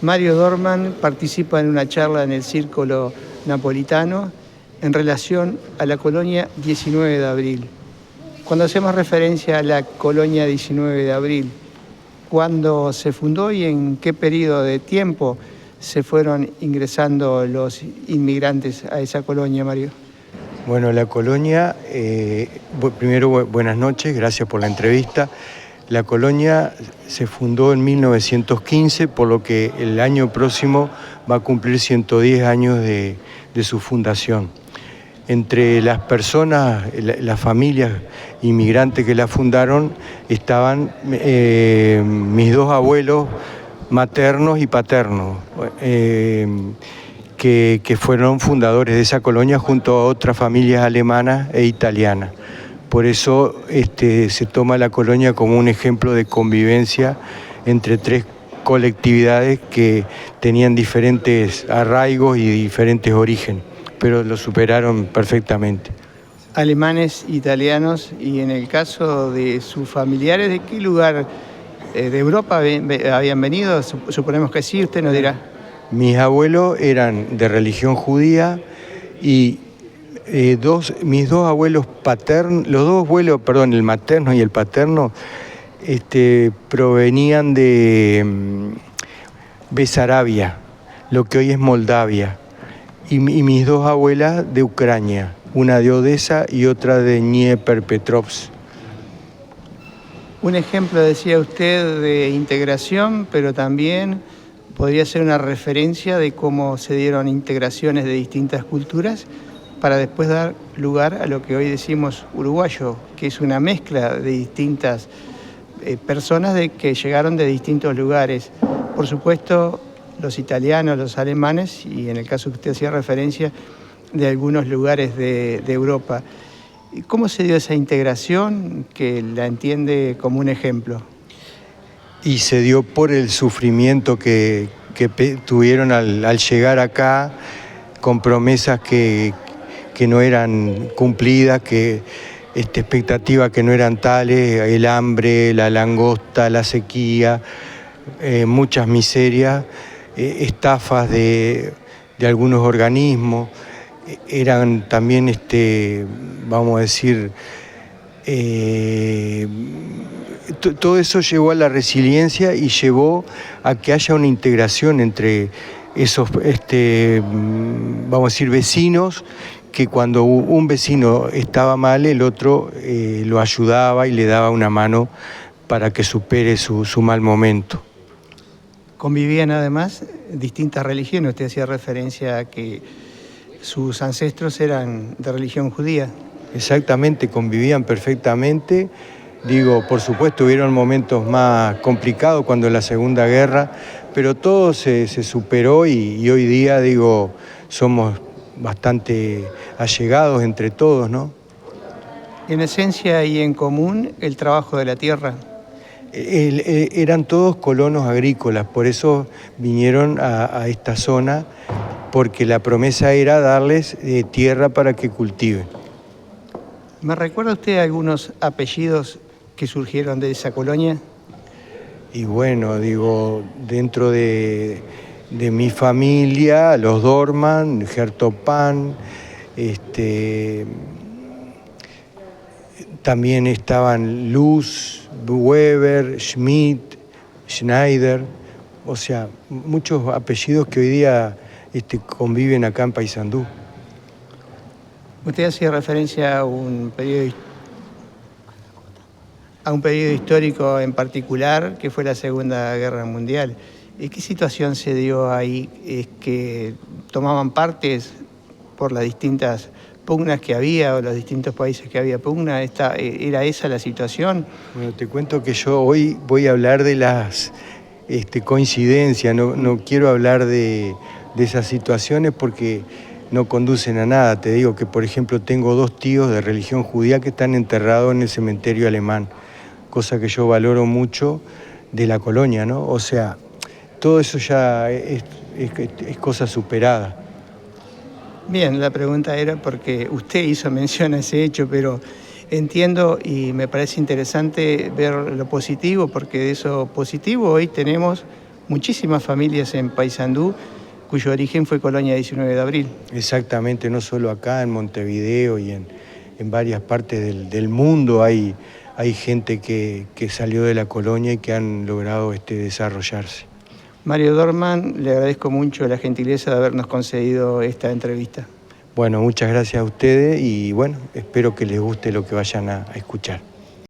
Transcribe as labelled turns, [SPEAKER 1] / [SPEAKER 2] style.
[SPEAKER 1] Mario Dorman participa en una charla en el Círculo Napolitano en relación a la colonia 19 de abril. Cuando hacemos referencia a la colonia 19 de abril, ¿cuándo se fundó y en qué periodo de tiempo se fueron ingresando los inmigrantes a esa colonia, Mario?
[SPEAKER 2] Bueno, la colonia, primero buenas noches, gracias por la entrevista. La colonia se fundó en 1915, por lo que el año próximo va a cumplir 110 años de su fundación. Entre las personas, las familias inmigrantes que la fundaron, estaban mis dos abuelos maternos y paternos, que fueron fundadores de esa colonia junto a otras familias alemanas e italianas. Por eso se toma la colonia como un ejemplo de convivencia entre tres colectividades que tenían diferentes arraigos y diferentes orígenes, pero lo superaron perfectamente.
[SPEAKER 1] Alemanes, italianos, y en el caso de sus familiares, ¿de qué lugar de Europa habían venido? Suponemos que sí, usted nos dirá.
[SPEAKER 2] Mis abuelos eran de religión judía y mis dos abuelos paternos, el materno y el paterno, provenían de Besarabia, lo que hoy es Moldavia, y mis dos abuelas de Ucrania, una de Odessa y otra de Dniepropetrovsk.
[SPEAKER 1] Un ejemplo, decía usted, de integración, pero también podría ser una referencia de cómo se dieron integraciones de distintas culturas para después dar lugar a lo que hoy decimos uruguayo, que es una mezcla de distintas personas que llegaron de distintos lugares. Por supuesto, los italianos, los alemanes, y en el caso que usted hacía referencia, de algunos lugares de Europa. ¿Cómo se dio esa integración que la entiende como un ejemplo?
[SPEAKER 2] Y se dio por el sufrimiento que tuvieron al llegar acá, con promesas que no eran cumplidas, expectativas que no eran tales, el hambre, la langosta, la sequía, muchas miserias, estafas de algunos organismos. Eran también, vamos a decir, todo eso llevó a la resiliencia y llevó a que haya una integración entre esos, vamos a decir, vecinos, que cuando un vecino estaba mal, el otro lo ayudaba y le daba una mano para que supere su mal momento.
[SPEAKER 1] Convivían además distintas religiones. Usted hacía referencia a que sus ancestros eran de religión judía.
[SPEAKER 2] Exactamente, convivían perfectamente. Digo, por supuesto, hubieron momentos más complicados cuando en la Segunda Guerra, pero todo se superó y hoy día, digo, somos bastante allegados entre todos, ¿no?
[SPEAKER 1] En esencia y en común, el trabajo de la tierra.
[SPEAKER 2] Eran todos colonos agrícolas, por eso vinieron a esta zona, porque la promesa era darles tierra para que cultiven.
[SPEAKER 1] ¿Me recuerda usted algunos apellidos que surgieron de esa colonia?
[SPEAKER 2] Y bueno, digo, dentro de mi familia, los Dorman, Gertopan, también estaban Luz, Weber, Schmidt, Schneider, o sea, muchos apellidos que hoy día conviven acá en Paysandú.
[SPEAKER 1] Usted hacía referencia a un periodo histórico en particular, que fue la Segunda Guerra Mundial. ¿Y qué situación se dio ahí? ¿Es que tomaban partes por las distintas pugnas que había o los distintos países que había pugna? ¿Era esa la situación?
[SPEAKER 2] Bueno, te cuento que yo hoy voy a hablar de las coincidencias, no quiero hablar de esas situaciones porque no conducen a nada. Te digo que, por ejemplo, tengo dos tíos de religión judía que están enterrados en el cementerio alemán, cosa que yo valoro mucho de la colonia, ¿no? O sea, todo eso ya es cosa superada.
[SPEAKER 1] Bien, la pregunta era porque usted hizo mención a ese hecho, pero entiendo y me parece interesante ver lo positivo, porque de eso positivo hoy tenemos muchísimas familias en Paysandú cuyo origen fue Colonia 19 de abril.
[SPEAKER 2] Exactamente, no solo acá en Montevideo y en varias partes del mundo hay gente que salió de la colonia y que han logrado desarrollarse.
[SPEAKER 1] Mario Dorman, le agradezco mucho la gentileza de habernos concedido esta entrevista.
[SPEAKER 2] Bueno, muchas gracias a ustedes y bueno, espero que les guste lo que vayan a escuchar.